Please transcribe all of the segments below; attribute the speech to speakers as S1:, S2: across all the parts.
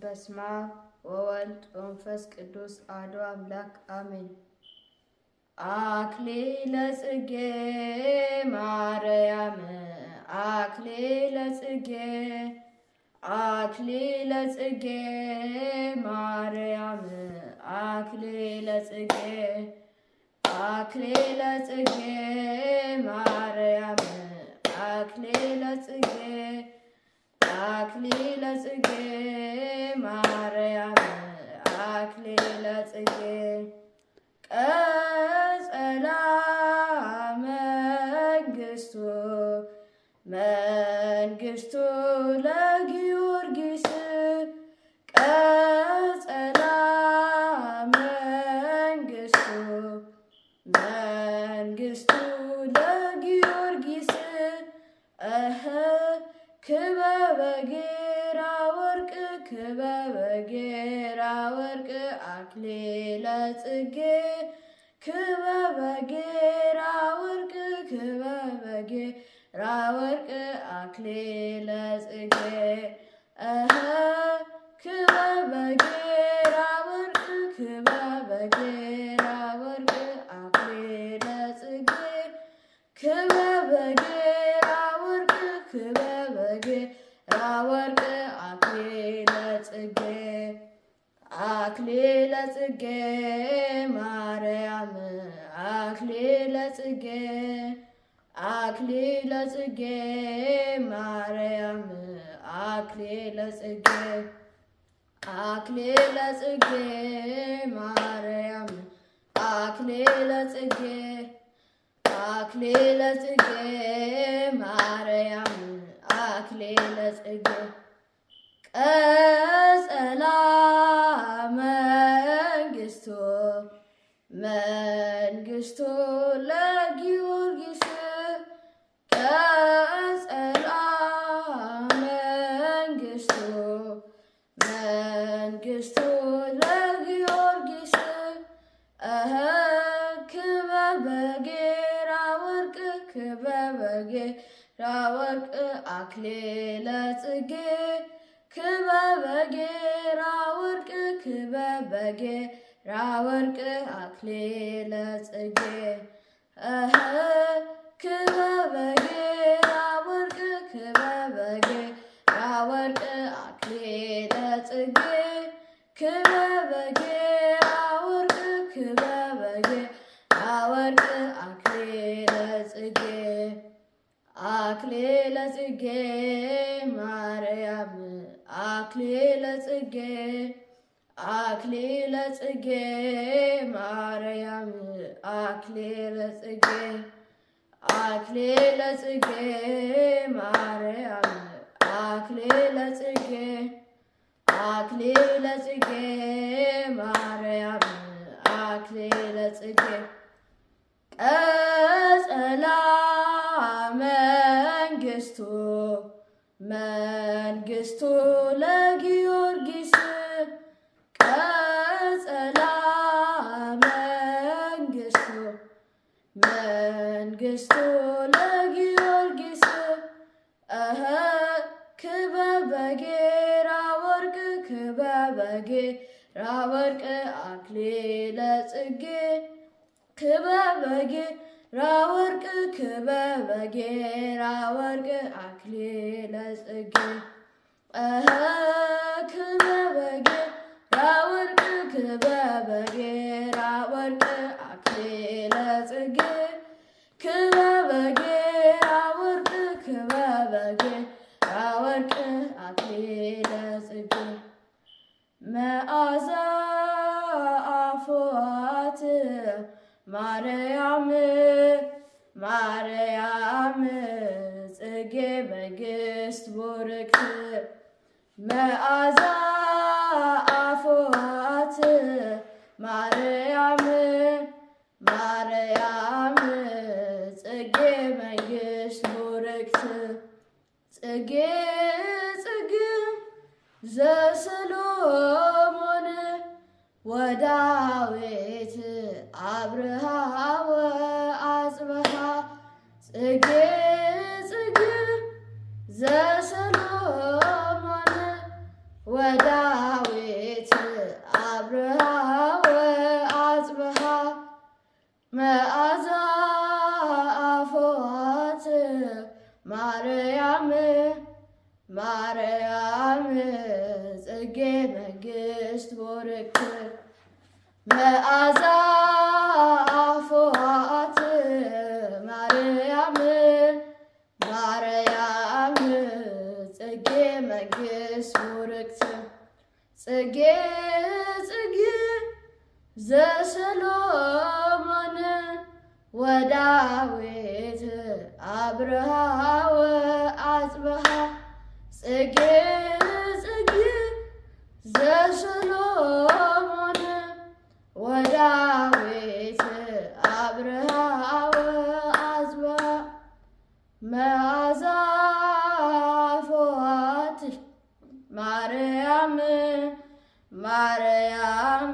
S1: በስመ አብ ወወልድ ወመንፈስ ቅዱስ አሐዱ አምላክ አሜን። አክሊለ ጽጌ ማርያም አክሊለ ጽጌ አክሊለ ጽጌ ማርያም አክሊለ ጽጌ አክሊለ ጽጌ ማርያም አክሊለ ጽጌ አክሊለ ጽጌ ማርያም አክሊለ ጽጌ ቀጸላ መንግስቱ መንግስቱ ለጊዮርጊስ ቀጸላ መንግስቱ መንግስቱ ለጊዮርጊስ ክበበ ጌራ ወርቅ ክበበ ጌራ ወርቅ አክሊለ ጽጌ ክበበ ጌራ ወርቅ ክበበ ጌራ ወርቅ አክሊለ ጽጌ ክበበ ጌራ ወርቅ ክበበ ጌራ ወርቅ አክሊለ ጽጌ ክበበ ጌራ ወርቅ ክበበ ጌራ ወርቅ አክሊለ ጽጌ አክሊለ ጽጌ ማርያም አክሊለ ጽጌ አክሊለ ጽጌ ማርያም አክሊለ ጽጌ አክሊለ ጽጌ ማርያም አክሊለ ጽጌ አክሊለ ጽጌ ማርያም አክሊለ ጽጌ ቀጸላ መንግስቱ መንግስቱ ለጊዮርጊስ ቀጸላ መንግስቱ መንግስቱ ለጊዮርጊስ ክበበ ጌራ ወርቅ ክበበ ጌራ ወርቅ አክሊለ ጽጌ ክበበ ጌራ ወርቅ ክበበ ጌራ ወርቅ አክሊለ ጽጌ ክበበ ጌራ ወርቅ ክበበ ጌራ ወርቅ አክሊለ ጽጌ ክበበ ጌራ ወርቅ ክበበ ጌራ ወርቅ አክሊለ ጽጌ አክሊለ ጽጌ ማርያም አክሊለ ጽጌ አክሊለ ጽጌ ማርያም አክሊለ ጽጌ አክሊለ ጽጌ ማርያም አክሊለ ጽጌ አክሊለ ጽጌ ማርያም አክሊለ ጽጌ ቀጸላ መንግስቱ መንግስቱ ለጊዮርጊስ ቀጸላ መንግስቱ መንግስቱ ለጊዮርጊስ ክበበ ጌራ ወርቅ ክበበ ጌራ ወርቅ አክሊለ ጽጌ ክበበ ጌራ ወርቅ ክበበ ጌራ ወርቅ አክሊለ ጽጌ ክበበ ጌራ ወርቅ ክበበ ጌራ ወርቅ አክሊለ ጽጌ ክበበ ጌራ ወርቅ ክበበ ጌራ ወርቅ አክሊለ ጽጌ መዓዛ አፍዋት ማርያም ማርያም ጽጌ መንግስት ቡርክት መዓዛ አፍዋት ማርያም ማርያም ጽጌ መንግስት ቡርክት ጽጌ ጽጌ ዘሰሎሞን ወዳዊት አብርሃ ወአጽብሃ ጽጌ ጽጌ ዘሰሎሞን ወዳዊት አብርሃ ወአጽብሃ መዓዛ አፈዋት ማርያም ማርያም ጽጌ መንግሥት ቡርክት መዓዛ አፈዋት ማርያም ማርያም ጽጌ መንግሥት ቡርክት ጽጌ ጽጌ ዘሰሎሞን ወዳዊት አብርሃ ወአጽብሃ ጽጌ ጽጌ ዘሰሎሞን ወዳዊት አብርሃ ወአጽብሃ መዓዛ አፈዋት ማርያም ማርያም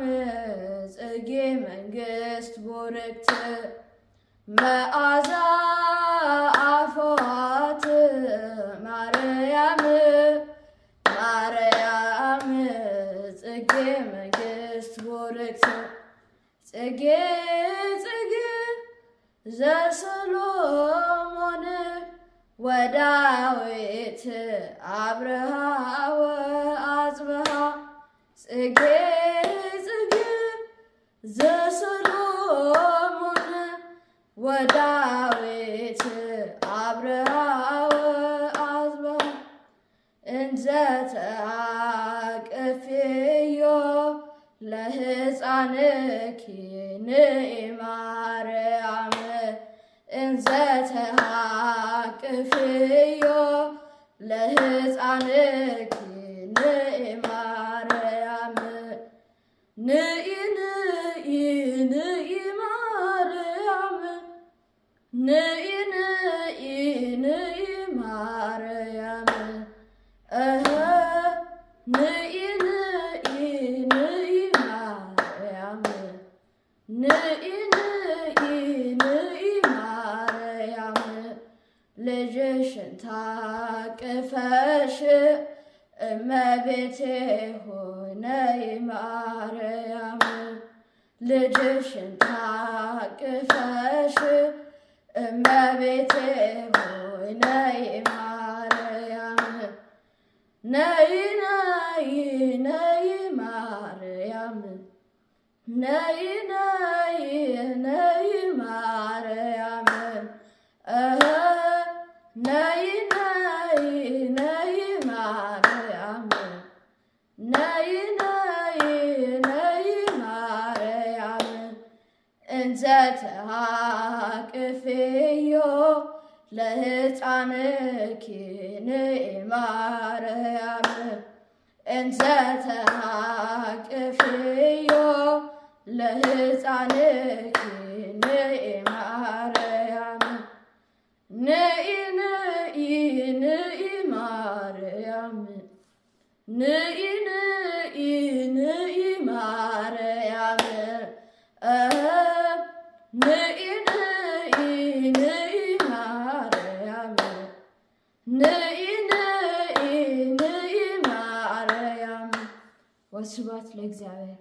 S1: ጽጌ መንግሥት ቡርክት መዓዛ አፈዋት ማርያም ማርያም ጽጌ መንግሥት ቡርክት ጽጌ ጽጌ ዘሰሎሞን ወዳዊት አብርሃ ወአጽብሃ ጽጌ ጽጌ ዘሰሎሞን ወዳዊት አብርሃ ወአጽብሃ እንዘ ተአቅፍዮ ለሕፃንኪ ንኢ ማርያም እንዘ ተአቅፍዮ ለሕፃንኪ ንኢ ማርያም ንኢ ንኢ ንኢ ማርያም ንኢ ንኢ ንኢ ማርያም ንኢ ንኢ ንኢ ማርያም ንኢ ንኢ ንኢ ማርያም ልጅሽን ታቅፈሽ እመቤቴ ሆነይ ማርያም ልጅሽን ታቅፈሽ እመቤቴ ሆነይ ማርያም ነይ ነይ ነይ ማርያም ነይ ነይ ነይ ማርያም ነይ ነይ ነይ ማርያም ነይ ነይ ነይ ማርያም እንዘ ተአቅፍዮ ለሕፃንኪ ንኢ ማርያም እንዘ ተአቅፍዮ ለሕፃንኪ ንኢ ማርያም ንኢ ንኢ ንኢ ማርያም ንኢ ንኢ ንኢ ማርያም ንኢ ንኢ ንኢ ማርያም ንኢ ንኢ ንኢ ማርያም ወስብሐት ለእግዚአብሔር።